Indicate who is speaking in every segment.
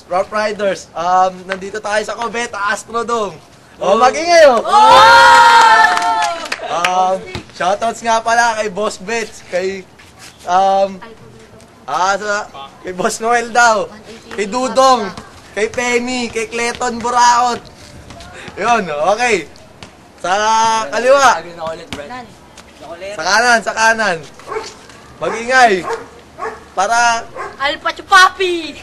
Speaker 1: Rough Riders, nandito tayo sa Cubeta Astrodome. Mag-ingay shoutouts nga pala kay Boss Bets, kay kay Boss Noel daw, kay Dudong, kay Penny, kay Cleton Buraot. Yun, okay. Sa kaliwa. Sa kanan. Mag-ingay. Para
Speaker 2: Alpha Chupapi!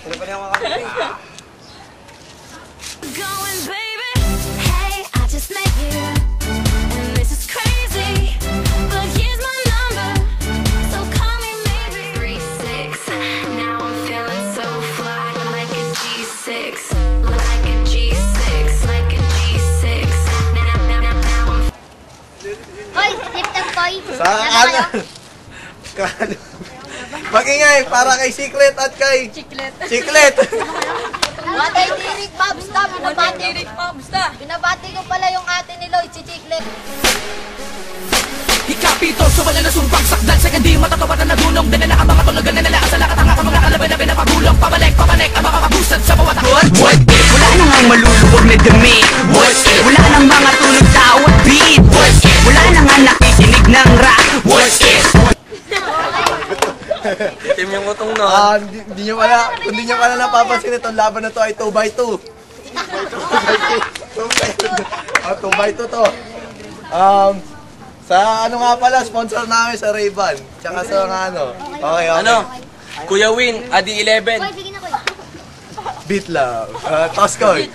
Speaker 3: Going, baby. Hey, I just met you, and this is crazy. But here's my number, so call me maybe. 3-6. Now I'm feeling so fly, like a G6, like a G6, like a G6. Now I'm.
Speaker 2: Hoy, tip ng toy!
Speaker 1: sa kanan. Mag-ingay para kay Secret at kay Chiclet.
Speaker 2: Watay Tirik Babs na! Binabati ko pala yung ate ni Lloyd, si Chiclet.
Speaker 4: Ikapito sa wala na sumpang sakdal sa hindi matatawa na nadunong dinala ang mga tulogan na nalakas sa lakat ang mga kalaban na pinapagulong pabalik ang makakabusad sa bawat what if? Wala na ngang maluluwag na dumi what if? Wala nang mga tunog tao at beat what if? Wala na nga nakikinig ng rap what if?
Speaker 5: Team yung utong na.
Speaker 1: Hindi nyo pala napapansin itong laban na to ay 2x2. 2x2 to. Sa ano nga pala, sponsor namin sa Ray-Ban. Tsaka sa mga ano. Okay.
Speaker 5: Kuya Win, Adi 11.
Speaker 2: Hoy, bigyan ako
Speaker 1: Beat Love. Toskoy.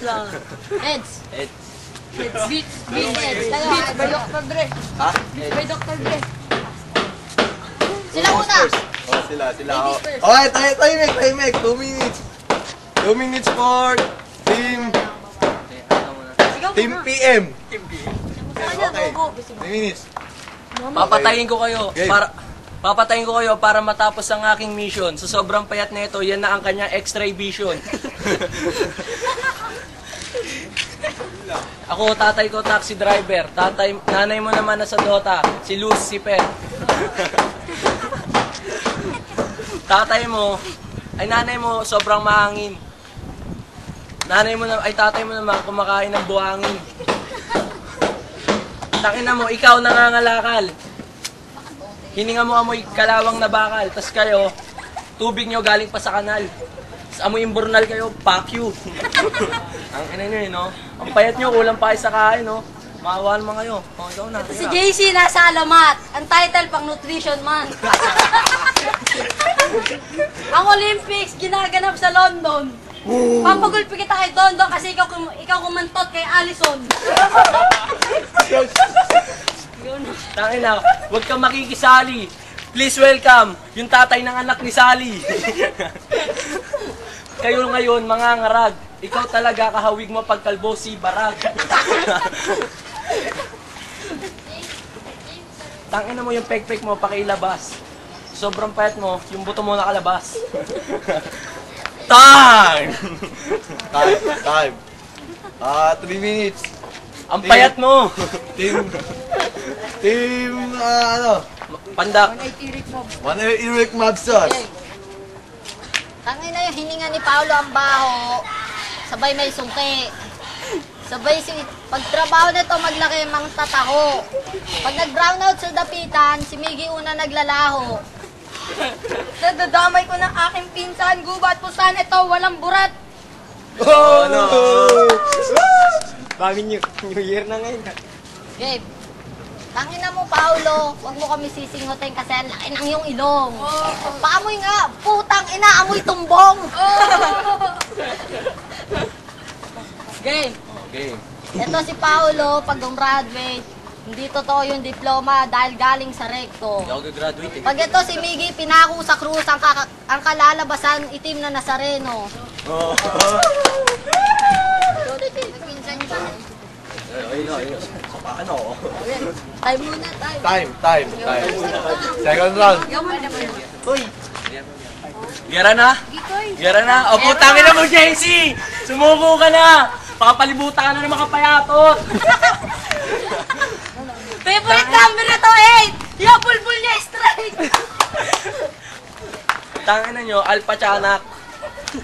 Speaker 2: Heads.
Speaker 6: Beats.
Speaker 2: Heads.
Speaker 6: Beats by Dr. Dre.
Speaker 1: Ha?
Speaker 6: Beats by Dr. Dre.
Speaker 2: Sila muna.
Speaker 1: Sila. Okay, time make. 2 minutes. 2 minutes for Team PM. Okay. 3 minutes.
Speaker 5: Papatayin ko kayo
Speaker 1: Game.
Speaker 5: para matapos ang aking mission. Sa sobrang payat na ito, yan na ang kanyang X-ray vision. Ako, tatay ko taxi driver. Nanay mo naman nasa Dota, si Lucifer. Nanay mo sobrang mahangin. Tatay mo naman kumakain ng buhangin. Takina mo, ikaw nangangalakal. Hininga mo amoy kalawang na bakal. Tas kayo, tubig nyo galing pa sa kanal. Tas amoy imburnal kayo, fuck you. Ang ina nyo no? Ang payat nyo, kulang pa kayo sa kain no? Maawahan mo kayo. Ikaw na.
Speaker 2: Si JC nasa alamat. Ang title pang nutrition man. Ang Olympics ginaganap sa London. Papagulpi kita kay Dondon kasi ikaw kumantot kay Allison.
Speaker 5: Tangina, huwag kang makikisali. Please welcome yung tatay ng anak ni Sally. Kayo ngayon, mga ngarag. Ikaw talaga kahawig mo pagkalbo si Barag. Tangina mo yung pek-pek mo, pakiilabas. Sobrang payat mo, yung buto mo nakalabas. Time!
Speaker 1: 3 minutes.
Speaker 5: Ang payat mo!
Speaker 1: Team,
Speaker 5: Pandak.
Speaker 1: 1 Eric Mabsas.
Speaker 2: Tangin na yung hininga ni Paolo ang baho. Sabay may sungki. Sabay pagtrabaho nito maglaki mang tataho. Pag nag-brown out sa dapitan, si Miggy una naglalaho.
Speaker 6: Nadadamay ko ng aking pinsan. Gubat po saan ito. Walang burat.
Speaker 1: Oh, no!
Speaker 5: Bagay New Year na ngayon.
Speaker 2: Gabe, tangin na mo Paolo. Huwag mo kami sisingutin kasi ang laki ng iyong ilong. Paamoy nga. Putang ina, amoy tumbong. Game.
Speaker 5: Okay.
Speaker 2: Ito si Paolo, pag gumraduate, hindi totoo yung diploma dahil galing sa recto.
Speaker 5: Hindi ako gagraduate eh.
Speaker 2: Pag ito si Miggy, pinako sa krus, ang kalalabasan, itim na Nazareno. Pinsan niya.
Speaker 1: Ayun. Ano?
Speaker 2: Time muna, time.
Speaker 1: Time. Second round.
Speaker 2: Uy,
Speaker 5: Gara na? O putangin na mo, JC! Sumuko ka na! Pakapalibutan ka na ng mga payatot!
Speaker 2: favorite number na to, 8! Yung bulbul niya straight!
Speaker 5: Tangin na nyo, Alpha Chanak.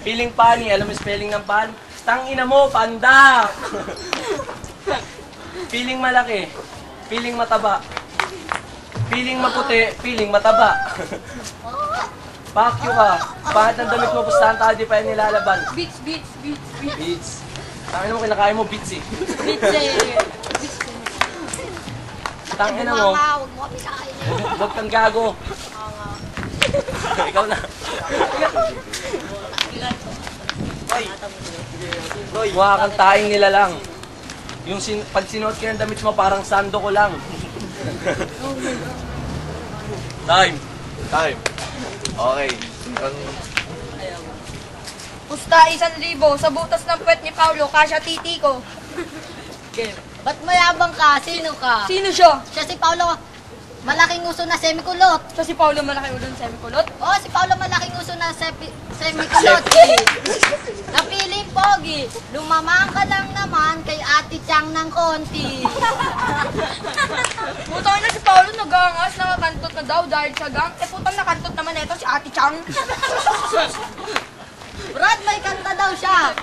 Speaker 5: Feeling funny. Alam mo yung spelling ng pan? Tangina mo, panda! Feeling malaki. Feeling mataba. Feeling maputi. Feeling mataba. Pakyo ka. Pahit ng damit mo, pustahan tayo, di pa yan nilalaban.
Speaker 6: Beats.
Speaker 5: Beats. Tangina mo, kinakain mo beats eh.
Speaker 6: Beats eh.
Speaker 5: Tangina mo,
Speaker 2: Huwag mo kami kakainin.
Speaker 5: huwag kang gago. Ikaw na. Mukha kang taing nila lang. Yung pag sinuot ko ng damit mo, parang sando ko lang. Time.
Speaker 1: Time. Okay.
Speaker 6: Pusta 1,000 sa butas ng puwet ni Paulo, kasya titi ko.
Speaker 2: Ba't mayabang ka? Sino ka?
Speaker 6: Sino siya?
Speaker 2: Siya si Paolo. Malaking uso na semikulot.
Speaker 6: Siya si Paulo malaki ulo ng semikulot.
Speaker 2: Oo, si Paolo malaking uso na semikulot. Napiling pogi. Lumamang ka lang naman kay Ate Chang ng konti.
Speaker 6: Putang na si Paulo nagangas, nakakantot na daw dahil sa gang. Putang nakantot naman ito si Ate Chang.
Speaker 2: Brad, may kanta daw siya.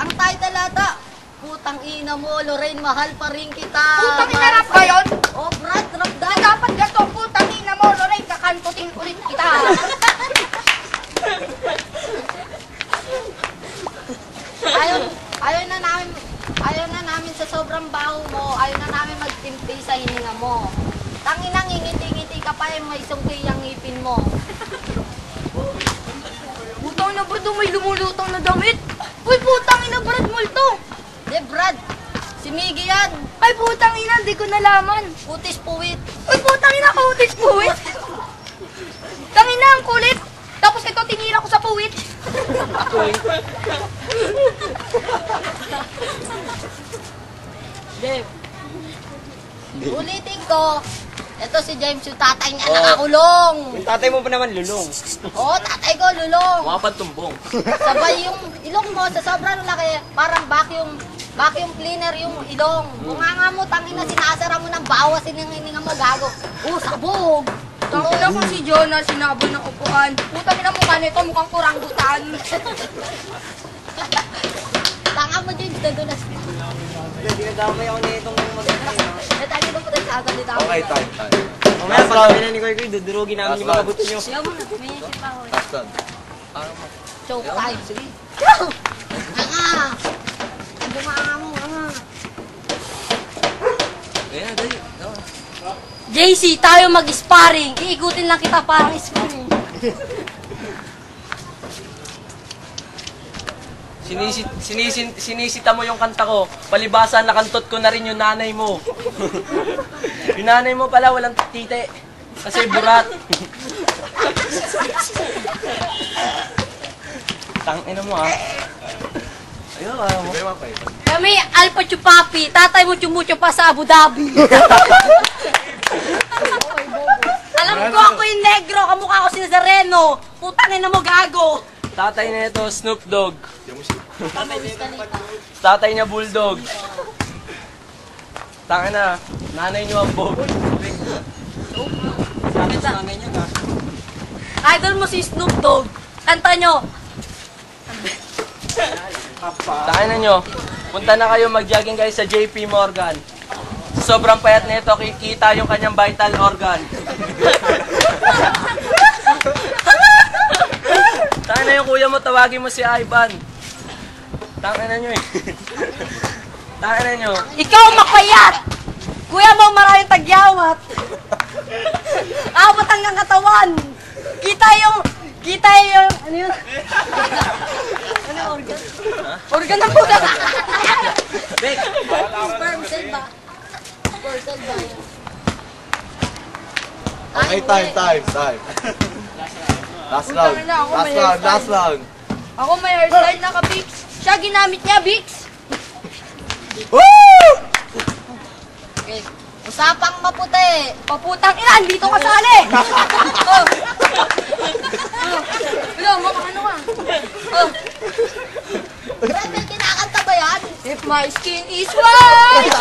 Speaker 2: Ang title ata, Putang ina mo, Lorraine, mahal pa rin kita.
Speaker 6: Putang ina rap ba yun?
Speaker 2: Oh, Brad, rap daw.
Speaker 6: Dapat gato, putang ina mo, Lorraine, kakantutin ulit kita.
Speaker 2: Ayaw na namin sa sobrang baho mo. Ayaw na namin magtimpi sa hininga mo. Tanginang ngiti-ngiti ka pa yung may sungki ang ngipin mo.
Speaker 6: Putang ina ba may lumulutang na damit? Uy, putang ina, Brad, multo.
Speaker 2: De, Brad, si Miggy yan.
Speaker 6: Ay, putang ina, di ko nalaman.
Speaker 2: Putis puwit.
Speaker 6: Uy, putang ina, kautis puwit. Tangina, ang kulit. Tapos ito, tinira ko sa puwit.
Speaker 2: Dave, ulitin ko. Ito si James, yung tatay niya nakakulong.
Speaker 7: Tatay mo pa naman lulong.
Speaker 2: Oo, tatay ko, lulong.
Speaker 5: Mukha pa tumbong.
Speaker 2: Sabay yung ilong mo sa sobrang laki, parang vacuum cleaner yung ilong. Bunganga mo, tangina, sinasara mo ng bawas, hininga mo, gago. Sabog.
Speaker 6: Tangina ko si Jonah, sinabo ng upuan. Putang ina mukha nito, mukhang kuranggutan.
Speaker 2: Tanga mo, James, nadulas.
Speaker 7: Dinadamay ako nitong maganda.
Speaker 2: Natali na po tayo sa agad ni Tama.
Speaker 1: Okay, time.
Speaker 7: Mamaya pag kami na ni Koy Koy, dudurugin namin yung mga buto nyo.
Speaker 2: Siya mo na, tuminisip pa ako.
Speaker 1: Last one.
Speaker 2: Choke time. Sige. Anga! Bunganga mo, anga.
Speaker 5: Ayan, dali.
Speaker 6: JC, tayo mag-sparring. Iigutin lang kita parang sparring.
Speaker 5: Sinisita mo yung kanta ko. Palibasa, nakantot ko na rin yung nanay mo. Yung nanay mo pala, walang tite. Kasi burat. Tangina mo ah. Ayun, mo.
Speaker 1: Very well played.
Speaker 6: Kami, Alpha Chupapi. Tatay mo chumucho pa sa Abu Dhabi. Alam ko ako yung negro. Kamukha ko si Nazareno. Putangin na mo, gago.
Speaker 5: Tatay na ito, Snoop Dogg. Tatay niya, Bulldog. Tangina, nanay niyo ang Bob.
Speaker 6: Idol mo si Snoop Dogg. Kanta nyo.
Speaker 5: Tangina nyo, punta na kayo, mag-jogging kayo sa JP Morgan. Sobrang payat na ito, kikita yung kanyang vital organ. Tangina yung kuya mo, tawagin mo si Ivan. Tangina nyo eh. Tangina nyo.
Speaker 6: Ikaw mapayat. Kuya mo maraming tagyawat. Abot hanggang katawan. Kita yung, ano yun? Ano yung organ? Organ ng puta.
Speaker 5: Bek!
Speaker 2: Sperm cell ba? Sperm cell ba yun?
Speaker 1: Okay, time. Last round.
Speaker 6: Putang ina, ako may
Speaker 1: Last round.
Speaker 6: Ako may hairstyle na ka-Bix. Siya ginamit niya, Bix.
Speaker 1: Woo!
Speaker 2: Okay. Usapang maputi.
Speaker 6: Paputang ina, dito ka sali. Oh. Wala, ano ka? Oh.
Speaker 2: Brad, may kinakanta ba yan?
Speaker 6: If my skin is white.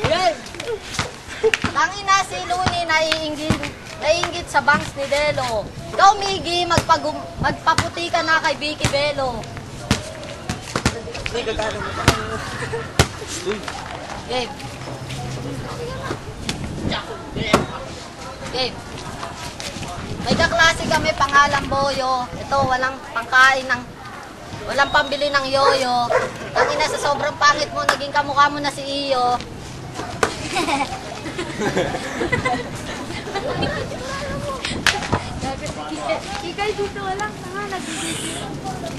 Speaker 2: Yan. Tangina si Luni naiinggit sa bangs ni Delo. Ikaw, Miggy, magpaputi ka na kay Vicky Bello. Game. Game. May kaklase kami, pangalang Boyo. Ito, walang pangkain ng... Walang pambili ng yoyo. Ang ina, sa sobrang pangit mo, naging kamukha mo na si Iyo.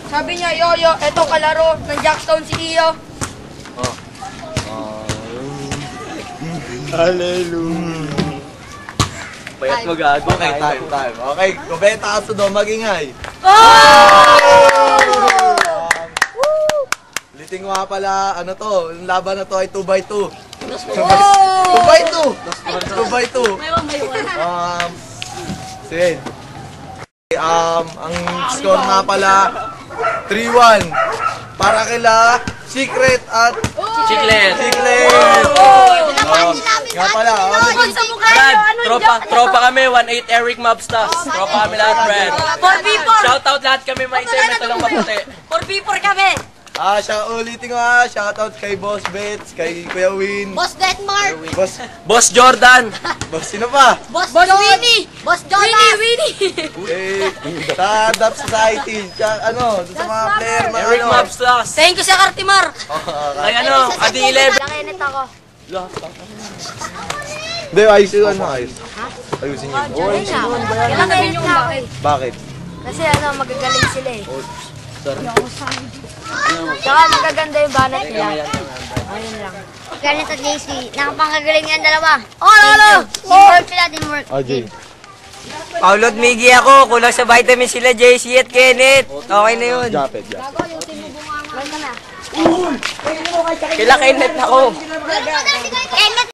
Speaker 6: Sabi niya, Yoyo, eto kalaro ng Jackstone si Iyo.
Speaker 5: Payat mo gago.
Speaker 1: Okay, time. Okay, kubeta ka do, magingay. Ulitin ko nga pala, ano to, yung laban na to ay 2x2. 2x2! 2x2! Sige. Ang score nga pala, 3-1. Para kila Secret at
Speaker 5: Chiclet.
Speaker 1: Chiclet! Nga pala,
Speaker 5: Brad, tropa kami, 1-8 Eric Mobstars. Tropa kami lahat, Brad.
Speaker 6: 4v4!
Speaker 5: Shoutout lahat kami, maitim, ito lang maputi.
Speaker 6: 4v4 kami!
Speaker 1: ulitin ko nga, shoutout kay Boss Bets, kay Kuya Win,
Speaker 2: Boss Denmark!
Speaker 5: Boss Jordan.
Speaker 1: Boss sino pa?
Speaker 2: Boss
Speaker 6: Winnie!
Speaker 2: Boss Jonas!
Speaker 1: Sa Dap Society, doon sa mga player na
Speaker 5: Eric Mobstars.
Speaker 6: Thank you sa Kartimar!
Speaker 5: Ay Adi 11.
Speaker 6: Nakinit ako.
Speaker 1: Hindi, ayusin nyo, ayusin nyo.
Speaker 6: Nakinit nga ako eh.
Speaker 1: Bakit?
Speaker 6: Kasi magagaling sila eh. Tsaka magaganda yung banat nila. Ayun lang.
Speaker 8: Ganito, JC. Nakapangagaling yan dalawa.
Speaker 6: Teamwork
Speaker 8: sila, teamwork.
Speaker 1: Jay.
Speaker 7: Paulo at Miggy ako. Kulang sa vitamin sila, JC at Kenneth. Okay na yun.
Speaker 1: Japet.
Speaker 5: Kila Kenneth ako.
Speaker 8: Kenneth